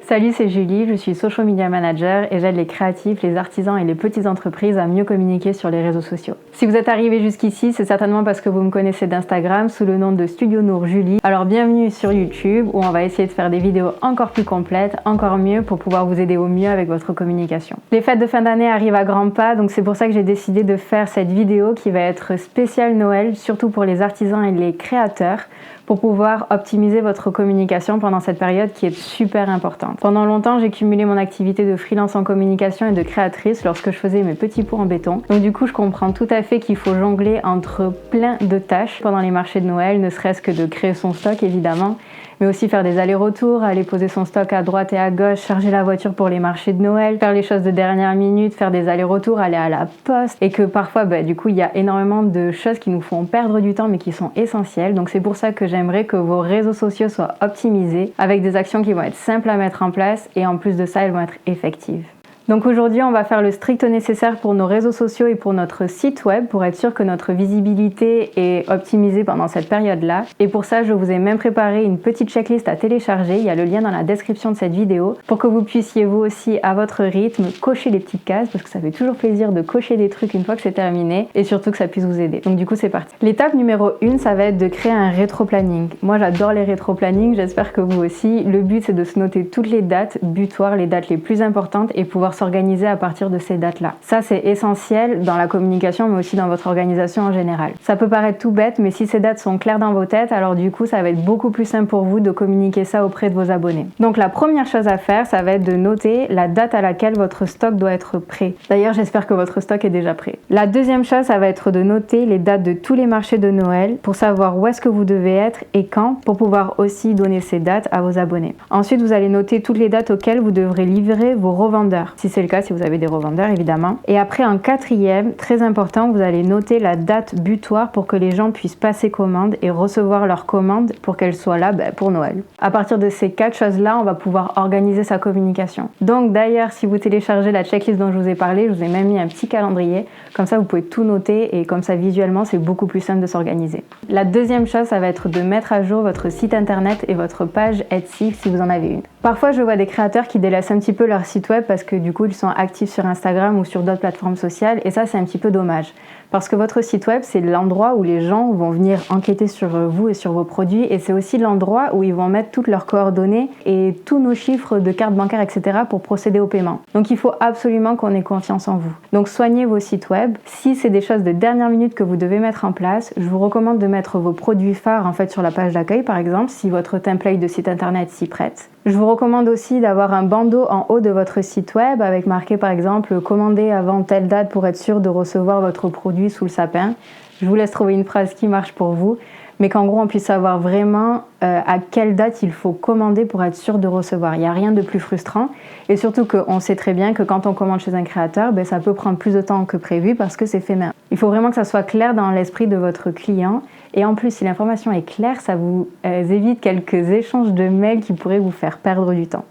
Salut, c'est Julie, je suis Social Media Manager et j'aide les créatifs, les artisans et les petites entreprises à mieux communiquer sur les réseaux sociaux. Si vous êtes arrivé jusqu'ici, c'est certainement parce que vous me connaissez d'Instagram sous le nom de Studio Nour Julie. Alors bienvenue sur YouTube où on va essayer de faire des vidéos encore plus complètes, encore mieux pour pouvoir vous aider au mieux avec votre communication. Les fêtes de fin d'année arrivent à grands pas, donc c'est pour ça que j'ai décidé de faire cette vidéo qui va être spéciale Noël, surtout pour les artisans et les créateurs, pour pouvoir optimiser votre communication pendant cette période qui est super importante. Pendant longtemps, j'ai cumulé mon activité de freelance en communication et de créatrice lorsque je faisais mes petits pots en béton. Donc du coup, je comprends tout à fait qu'il faut jongler entre plein de tâches pendant les marchés de Noël, ne serait-ce que de créer son stock évidemment, mais aussi faire des allers-retours, aller poser son stock à droite et à gauche, charger la voiture pour les marchés de Noël, faire les choses de dernière minute, faire des allers-retours, aller à la poste, et que parfois, du coup, il y a énormément de choses qui nous font perdre du temps, mais qui sont essentielles. Donc c'est pour ça que j'aimerais que vos réseaux sociaux soient optimisés, avec des actions qui vont être simples à mettre en place, et en plus de ça, elles vont être effectives. Donc aujourd'hui, on va faire le strict nécessaire pour nos réseaux sociaux et pour notre site web pour être sûr que notre visibilité est optimisée pendant cette période-là. Et pour ça, je vous ai même préparé une petite checklist à télécharger. Il y a le lien dans la description de cette vidéo pour que vous puissiez vous aussi, à votre rythme, cocher les petites cases parce que ça fait toujours plaisir de cocher des trucs une fois que c'est terminé et surtout que ça puisse vous aider. Donc du coup, c'est parti. L'étape numéro 1, ça va être de créer un rétro-planning. Moi, j'adore les rétro-plannings. J'espère que vous aussi. Le but, c'est de se noter toutes les dates butoirs, les dates les plus importantes et pouvoir s'organiser à partir de ces dates-là. Ça, c'est essentiel dans la communication, mais aussi dans votre organisation en général. Ça peut paraître tout bête, mais si ces dates sont claires dans vos têtes, alors du coup, ça va être beaucoup plus simple pour vous de communiquer ça auprès de vos abonnés. Donc, la première chose à faire, ça va être de noter la date à laquelle votre stock doit être prêt. D'ailleurs, j'espère que votre stock est déjà prêt. La deuxième chose, ça va être de noter les dates de tous les marchés de Noël pour savoir où est-ce que vous devez être et quand, pour pouvoir aussi donner ces dates à vos abonnés. Ensuite, vous allez noter toutes les dates auxquelles vous devrez livrer vos revendeurs. Si c'est le cas, si vous avez des revendeurs évidemment. Et après, en quatrième, très important, vous allez noter la date butoir pour que les gens puissent passer commande et recevoir leur commande pour qu'elle soit là pour Noël. À partir de ces 4 choses-là, on va pouvoir organiser sa communication. Donc d'ailleurs, si vous téléchargez la checklist dont je vous ai parlé, je vous ai même mis un petit calendrier. Comme ça, vous pouvez tout noter et comme ça, visuellement, c'est beaucoup plus simple de s'organiser. La deuxième chose, ça va être de mettre à jour votre site internet et votre page Etsy si vous en avez une. Parfois, je vois des créateurs qui délaissent un petit peu leur site web parce que du coup, ils sont actifs sur Instagram ou sur d'autres plateformes sociales et ça, c'est un petit peu dommage. Parce que votre site web, c'est l'endroit où les gens vont venir enquêter sur vous et sur vos produits et c'est aussi l'endroit où ils vont mettre toutes leurs coordonnées et tous nos chiffres de carte bancaire, etc. pour procéder au paiement. Donc, il faut absolument qu'on ait confiance en vous. Donc, soignez vos sites web. Si c'est des choses de dernière minute que vous devez mettre en place, je vous recommande de mettre vos produits phares en fait sur la page d'accueil, par exemple, si votre template de site internet s'y prête. Je vous recommande aussi d'avoir un bandeau en haut de votre site web avec marqué par exemple « Commandez avant telle date pour être sûr de recevoir votre produit sous le sapin ». Je vous laisse trouver une phrase qui marche pour vous, mais qu'en gros on puisse savoir vraiment à quelle date il faut commander pour être sûr de recevoir. Il n'y a rien de plus frustrant et surtout qu'on sait très bien que quand on commande chez un créateur, ça peut prendre plus de temps que prévu parce que c'est fait main. Il faut vraiment que ça soit clair dans l'esprit de votre client et en plus si l'information est claire, ça vous évite quelques échanges de mails qui pourraient vous faire perdre du temps.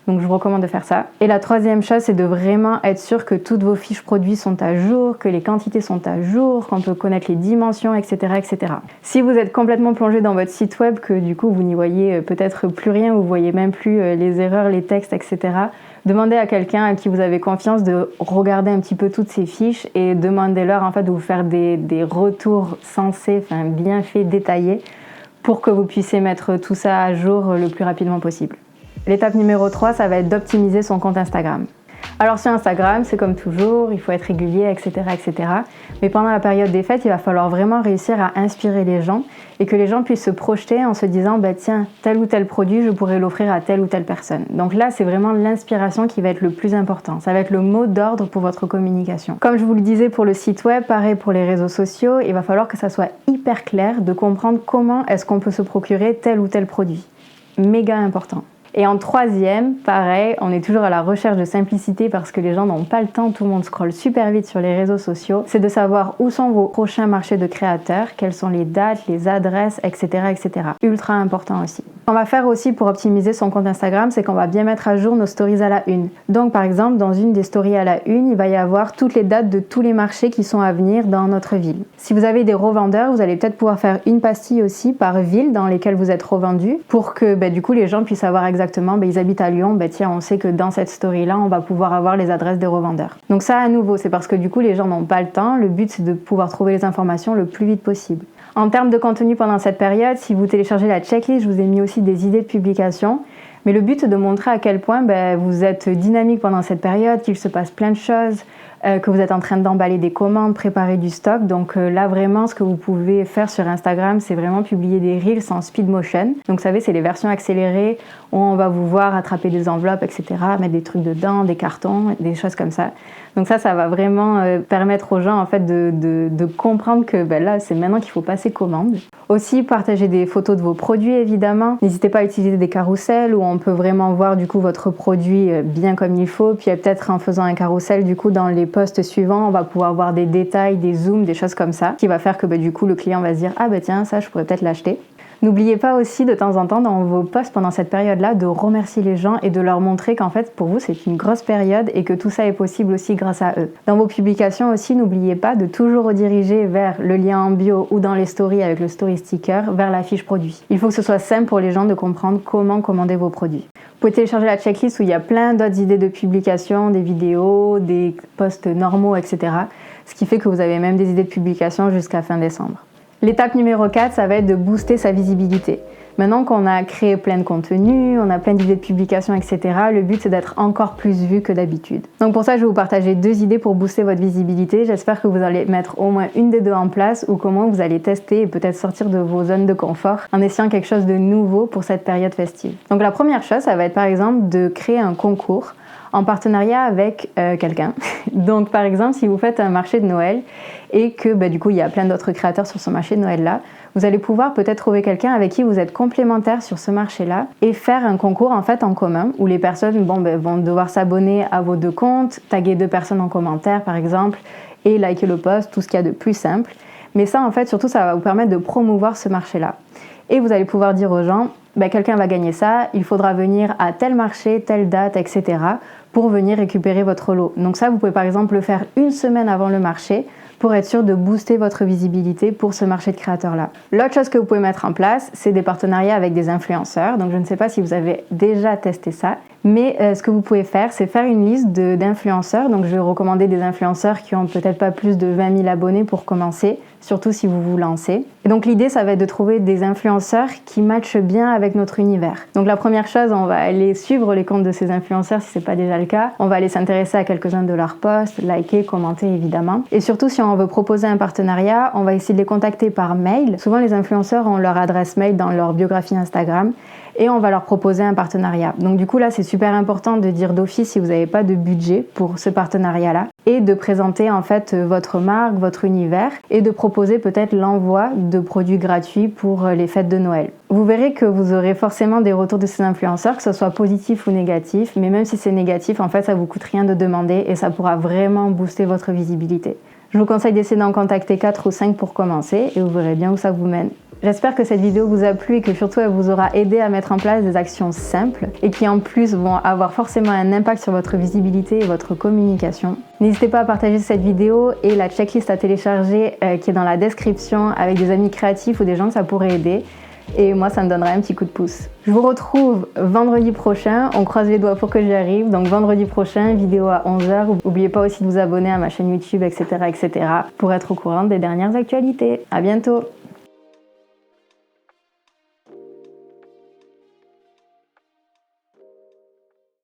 Donc je vous recommande de faire ça. Et la troisième chose, c'est de vraiment être sûr que toutes vos fiches produits sont à jour, que les quantités sont à jour, qu'on peut connaître les dimensions, etc., etc. Si vous êtes complètement plongé dans votre site web, que du coup vous n'y voyez peut-être plus rien, vous voyez même plus les erreurs, les textes, etc., demandez à quelqu'un à qui vous avez confiance de regarder un petit peu toutes ces fiches et demandez-leur en fait de vous faire des retours sensés, bien faits, détaillés, pour que vous puissiez mettre tout ça à jour le plus rapidement possible. L'étape numéro 3, ça va être d'optimiser son compte Instagram. Alors sur Instagram, c'est comme toujours, il faut être régulier, etc., etc. Mais pendant la période des fêtes, il va falloir vraiment réussir à inspirer les gens et que les gens puissent se projeter en se disant tiens, tel ou tel produit, je pourrais l'offrir à telle ou telle personne. Donc là, c'est vraiment l'inspiration qui va être le plus important. Ça va être le mot d'ordre pour votre communication. Comme je vous le disais pour le site web, pareil pour les réseaux sociaux, il va falloir que ça soit hyper clair de comprendre comment est-ce qu'on peut se procurer tel ou tel produit. Méga important. Et en troisième, pareil, on est toujours à la recherche de simplicité parce que les gens n'ont pas le temps, tout le monde scrolle super vite sur les réseaux sociaux. C'est de savoir où sont vos prochains marchés de créateurs, quelles sont les dates, les adresses, etc., etc. Ultra important aussi. Ce qu'on va faire aussi pour optimiser son compte Instagram, c'est qu'on va bien mettre à jour nos stories à la une. Donc par exemple, dans une des stories à la une, il va y avoir toutes les dates de tous les marchés qui sont à venir dans notre ville. Si vous avez des revendeurs, vous allez peut-être pouvoir faire une pastille aussi par ville dans lesquelles vous êtes revendu pour que du coup les gens puissent savoir exactement exactement, ils habitent à Lyon, tiens, on sait que dans cette story-là, on va pouvoir avoir les adresses des revendeurs. Donc ça, à nouveau, c'est parce que du coup, les gens n'ont pas le temps. Le but, c'est de pouvoir trouver les informations le plus vite possible. En termes de contenu pendant cette période, si vous téléchargez la checklist, je vous ai mis aussi des idées de publication. Mais le but, c'est de montrer à quel point vous êtes dynamique pendant cette période, qu'il se passe plein de choses, que vous êtes en train d'emballer des commandes, préparer du stock. Donc là, vraiment, ce que vous pouvez faire sur Instagram, c'est vraiment publier des Reels en speed motion. Donc vous savez, c'est les versions accélérées où on va vous voir attraper des enveloppes, etc., mettre des trucs dedans, des cartons, des choses comme ça. Donc ça va vraiment permettre aux gens en fait de comprendre que là, c'est maintenant qu'il faut passer commande. Aussi, partagez des photos de vos produits, évidemment. N'hésitez pas à utiliser des carousels où on peut vraiment voir du coup votre produit bien comme il faut. Puis peut-être en faisant un carrousel, du coup, dans les posts suivants, on va pouvoir voir des détails, des zooms, des choses comme ça, qui va faire que du coup, le client va se dire « Ah tiens, ça, je pourrais peut-être l'acheter ». N'oubliez pas aussi de temps en temps dans vos posts pendant cette période-là de remercier les gens et de leur montrer qu'en fait pour vous c'est une grosse période et que tout ça est possible aussi grâce à eux. Dans vos publications aussi, n'oubliez pas de toujours rediriger vers le lien en bio ou dans les stories avec le story sticker vers la fiche produit. Il faut que ce soit simple pour les gens de comprendre comment commander vos produits. Vous pouvez télécharger la checklist où il y a plein d'autres idées de publication, des vidéos, des posts normaux, etc. Ce qui fait que vous avez même des idées de publication jusqu'à fin décembre. L'étape numéro 4, ça va être de booster sa visibilité. Maintenant qu'on a créé plein de contenus, on a plein d'idées de publication, etc., le but c'est d'être encore plus vu que d'habitude. Donc pour ça, je vais vous partager 2 idées pour booster votre visibilité. J'espère que vous allez mettre au moins une des 2 en place ou comment vous allez tester et peut-être sortir de vos zones de confort en essayant quelque chose de nouveau pour cette période festive. Donc la première chose, ça va être par exemple de créer un concours en partenariat avec quelqu'un. Donc par exemple, si vous faites un marché de Noël et que du coup il y a plein d'autres créateurs sur ce marché de Noël-là, vous allez pouvoir peut-être trouver quelqu'un avec qui vous êtes complémentaires sur ce marché-là et faire un concours en fait en commun où les personnes vont devoir s'abonner à vos 2 comptes, taguer 2 personnes en commentaire par exemple et liker le post, tout ce qu'il y a de plus simple. Mais ça en fait surtout ça va vous permettre de promouvoir ce marché-là. Et vous allez pouvoir dire aux gens, quelqu'un va gagner ça, il faudra venir à tel marché, telle date, etc. pour venir récupérer votre lot. Donc ça, vous pouvez par exemple le faire 1 semaine avant le marché pour être sûr de booster votre visibilité pour ce marché de créateurs-là. L'autre chose que vous pouvez mettre en place, c'est des partenariats avec des influenceurs. Donc je ne sais pas si vous avez déjà testé ça, mais ce que vous pouvez faire, c'est faire une liste d'influenceurs. Donc je vais recommander des influenceurs qui ont peut-être pas plus de 20 000 abonnés pour commencer, surtout si vous vous lancez. Et donc l'idée, ça va être de trouver des influenceurs qui matchent bien avec notre univers. Donc la première chose, on va aller suivre les comptes de ces influenceurs si c'est pas déjà le cas. On va aller s'intéresser à quelques-uns de leurs posts, liker, commenter évidemment. Et surtout, si on veut proposer un partenariat, on va essayer de les contacter par mail. Souvent, les influenceurs ont leur adresse mail dans leur biographie Instagram et on va leur proposer un partenariat. Donc du coup là, c'est super important de dire d'office si vous n'avez pas de budget pour ce partenariat-là et de présenter en fait votre marque, votre univers et de proposer peut-être l'envoi de produits gratuits pour les fêtes de Noël. Vous verrez que vous aurez forcément des retours de ces influenceurs, que ce soit positif ou négatif, mais même si c'est négatif, en fait, ça vous coûte rien de demander et ça pourra vraiment booster votre visibilité. Je vous conseille d'essayer d'en contacter 4 ou 5 pour commencer et vous verrez bien où ça vous mène. J'espère que cette vidéo vous a plu et que surtout elle vous aura aidé à mettre en place des actions simples et qui en plus vont avoir forcément un impact sur votre visibilité et votre communication. N'hésitez pas à partager cette vidéo et la checklist à télécharger qui est dans la description avec des amis créatifs ou des gens que ça pourrait aider. Et moi, ça me donnerait un petit coup de pouce. Je vous retrouve vendredi prochain. On croise les doigts pour que j'y arrive. Donc vendredi prochain, vidéo à 11h. N'oubliez pas aussi de vous abonner à ma chaîne YouTube, etc., etc. pour être au courant des dernières actualités. À bientôt!